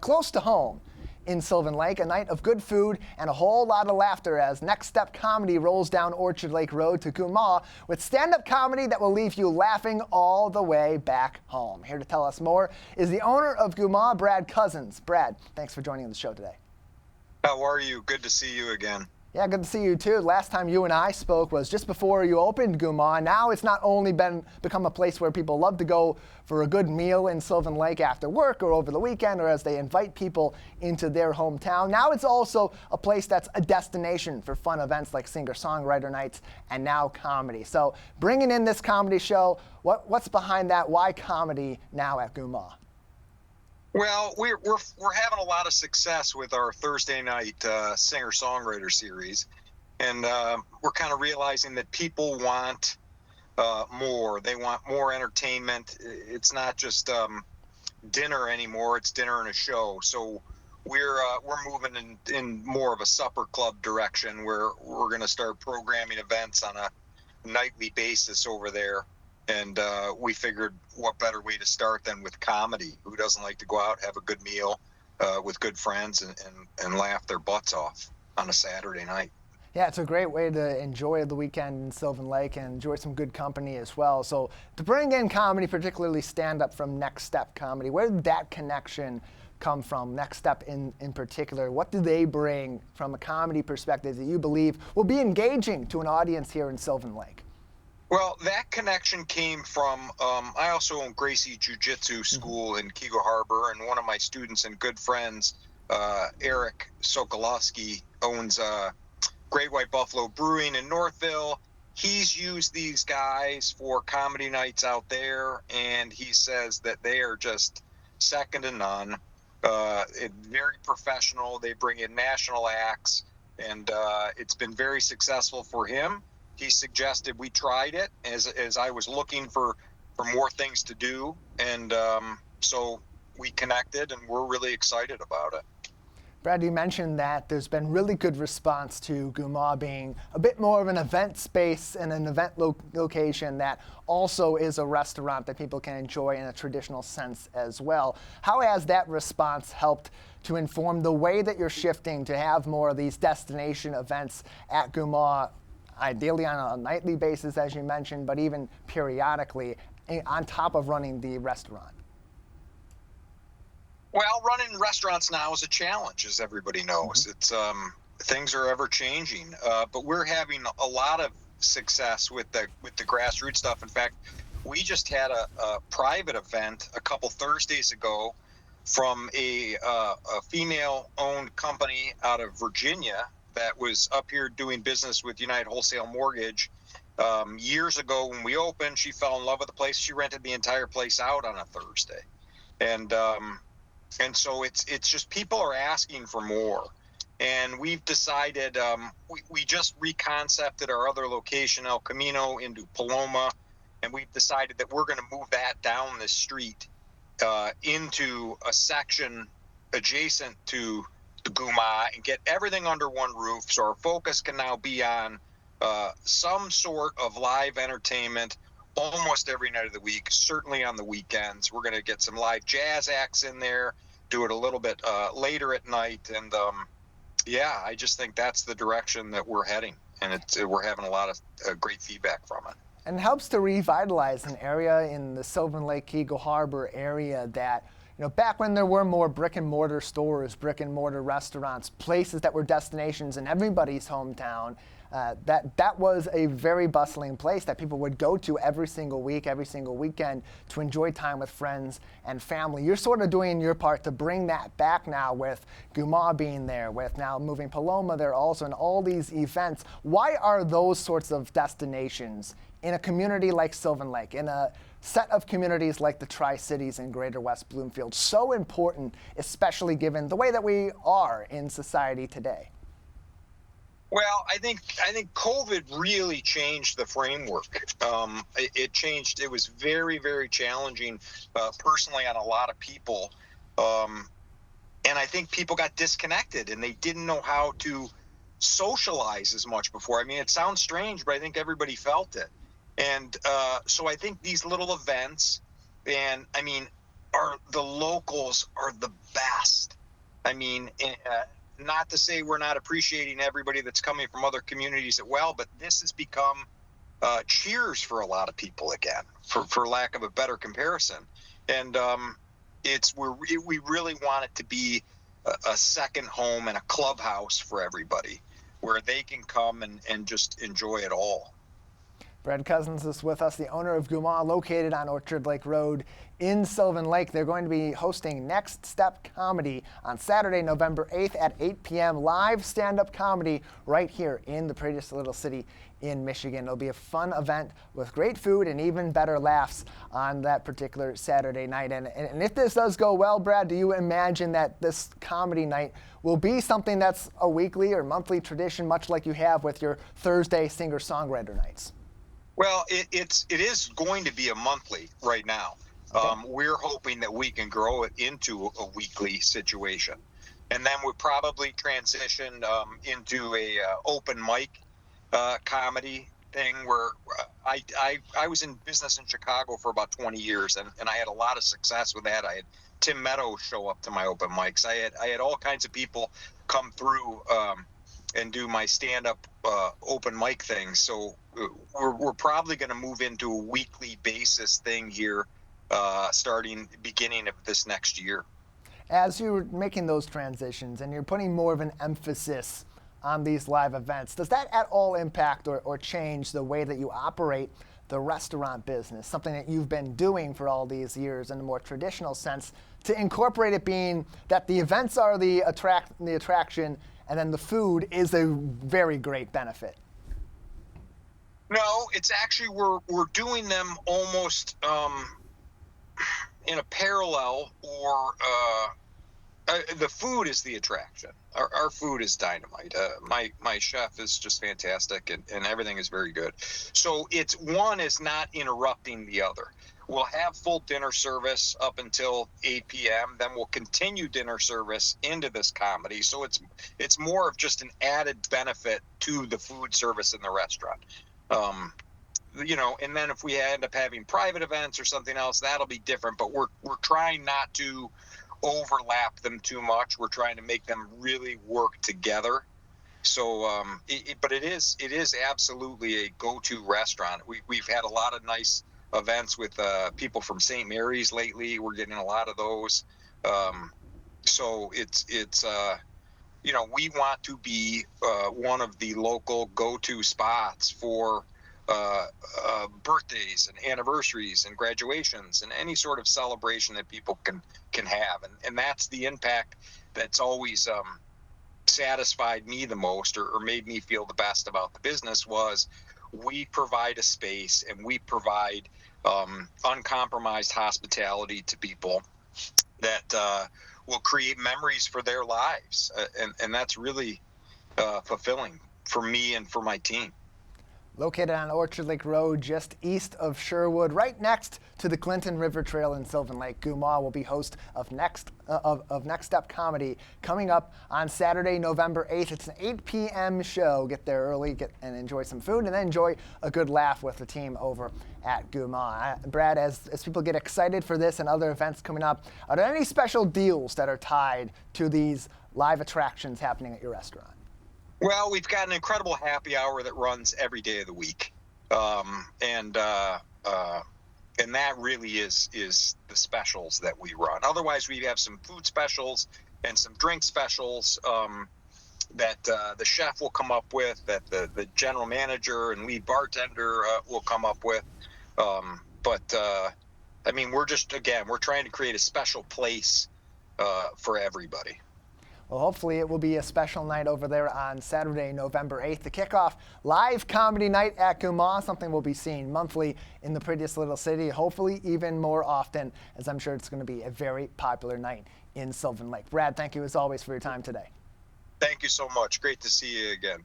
but close to home. In Sylvan Lake, a night of good food and a whole lot of laughter as Next Step Comedy rolls down Orchard Lake Road to Goomah with stand-up comedy that will leave you laughing all the way back home. Here to tell us more is the owner of Goomah, Brad Cousens. Brad, thanks for joining the show today. How are you? Good to see you again. Yeah, good to see you too. Last time you and I spoke was just before you opened Goomah. Now it's not only become a place where people love to go for a good meal in Sylvan Lake after work or over the weekend or as they invite people into their hometown. Now it's also a place that's a destination for fun events like singer-songwriter nights and now comedy. So bringing in this comedy show, what's behind that? Why comedy now at Goomah? Well, we're having a lot of success with our Thursday night singer-songwriter series, and we're kind of realizing that people want more. They want more entertainment. It's not just dinner anymore. It's dinner and a show. So we're moving in more of a supper club direction, where we're going to start programming events on a nightly basis over there. And we figured what better way to start than with comedy. Who doesn't like to go out, have a good meal with good friends and laugh their butts off on a Saturday night? Yeah, it's a great way to enjoy the weekend in Sylvan Lake and enjoy some good company as well. So to bring in comedy, particularly stand-up from Next Step Comedy, where did that connection come from? Next Step in particular, what do they bring from a comedy perspective that you believe will be engaging to an audience here in Sylvan Lake? Well, that connection came from, I also own Gracie Jiu-Jitsu School in Kego Harbor, and one of my students and good friends, Eric Sokolowski, owns Great White Buffalo Brewing in Northville. He's used these guys for comedy nights out there, and he says that they are just second to none. Very professional. They bring in national acts, and it's been very successful for him. He suggested we tried it as I was looking for more things to do. And so we connected, and we're really excited about it. Brad, you mentioned that there's been really good response to Goomah being a bit more of an event space and an event location that also is a restaurant that people can enjoy in a traditional sense as well. How has that response helped to inform the way that you're shifting to have more of these destination events at Goomah, ideally on a nightly basis, as you mentioned, but even periodically on top of running the restaurant? Well, running restaurants now is a challenge, as everybody knows. It's things are ever changing, but we're having a lot of success with the grassroots stuff. In fact, we just had a private event a couple Thursdays ago from a female-owned company out of Virginia that was up here doing business with United Wholesale Mortgage. Years ago when we opened, she fell in love with the place. She rented the entire place out on a Thursday. And so it's just people are asking for more. And we've decided, we just reconcepted our other location, El Camino, into Paloma. And we've decided that we're going to move that down the street into a section adjacent to the Goomah and get everything under one roof. So our focus can now be on some sort of live entertainment almost every night of the week, certainly on the weekends. We're going to get some live jazz acts in there, do it a little bit later at night. And yeah, I just think that's the direction that we're heading. And we're having a lot of great feedback from it. And it helps to revitalize an area in the Sylvan Lake, Kego Harbor area that, you know, back when there were more brick and mortar stores, brick and mortar restaurants, places that were destinations in everybody's hometown, that was a very bustling place that people would go to every single week, every single weekend to enjoy time with friends and family. You're sort of doing your part to bring that back now with Goomah being there, with now moving Paloma there also, and all these events. Why are those sorts of destinations in a community like Sylvan Lake, in a set of communities like the Tri-Cities and Greater West Bloomfield, so important, especially given the way that we are in society today? Well, I think COVID really changed the framework. It changed. It was very, very challenging personally on a lot of people. And I think people got disconnected and they didn't know how to socialize as much before. I mean, it sounds strange, but I think everybody felt it. And so I think these little events, and I mean, the locals are the best. I mean, not to say we're not appreciating everybody that's coming from other communities as well, but this has become cheers for a lot of people again, for lack of a better comparison. And we really want it to be a second home and a clubhouse for everybody, where they can come and just enjoy it all. Brad Cousens is with us, the owner of Goomah, located on Orchard Lake Road in Sylvan Lake. They're going to be hosting Next Step Comedy on Saturday, November 8th at 8 p.m. Live stand-up comedy right here in the prettiest little city in Michigan. It'll be a fun event with great food and even better laughs on that particular Saturday night. And if this does go well, Brad, do you imagine that this comedy night will be something that's a weekly or monthly tradition, much like you have with your Thursday singer-songwriter nights? Well, it is going to be a monthly right now. Okay. We're hoping that we can grow it into a weekly situation, and then we'll probably transition into a open mic comedy thing where I was in business in Chicago for about 20 years, and I had a lot of success with that. I had Tim Meadows show up to my open mics. I had all kinds of people come through and do my stand-up open mic thing. So we're probably going to move into a weekly basis thing here starting beginning of this next year. As you're making those transitions and you're putting more of an emphasis on these live events, does that at all impact or change the way that you operate the restaurant business, something that you've been doing for all these years in a more traditional sense, to incorporate it being that the events are the attraction and then the food is a very great benefit? No, it's actually we're doing them almost in a parallel, or the food is the attraction. Our food is dynamite. My chef is just fantastic, and everything is very good. So it's one is not interrupting the other. We'll have full dinner service up until 8 p.m. Then we'll continue dinner service into this comedy. So it's more of just an added benefit to the food service in the restaurant. And then if we end up having private events or something else, that'll be different. But we're trying not to overlap them too much. We're trying to make them really work together. So, but it is absolutely a go-to restaurant. We've had a lot of nice events with people from St. Mary's lately. We're getting a lot of those. So it's we want to be one of the local go-to spots for birthdays and anniversaries and graduations and any sort of celebration that people can have. And that's the impact that's always satisfied me the most, or made me feel the best about the business, was we provide a space and we provide uncompromised hospitality to people that will create memories for their lives. And that's really fulfilling for me and for my team. Located on Orchard Lake Road, just east of Sherwood, right next to the Clinton River Trail in Sylvan Lake, Goomah will be host of Next Step Comedy coming up on Saturday, November 8th. It's an 8 p.m. show. Get there early, and enjoy some food, and then enjoy a good laugh with the team over at Goomah. Brad, as people get excited for this and other events coming up, are there any special deals that are tied to these live attractions happening at your restaurant? Well, we've got an incredible happy hour that runs every day of the week, and that really is the specials that we run. Otherwise, we have some food specials and some drink specials that the chef will come up with, that the general manager and lead bartender will come up with. But we're trying to create a special place for everybody. Well, hopefully it will be a special night over there on Saturday, November 8th, to kick off live comedy night at Goomah, something we'll be seeing monthly in the prettiest little city, hopefully even more often, as I'm sure it's going to be a very popular night in Sylvan Lake. Brad, thank you as always for your time today. Thank you so much. Great to see you again.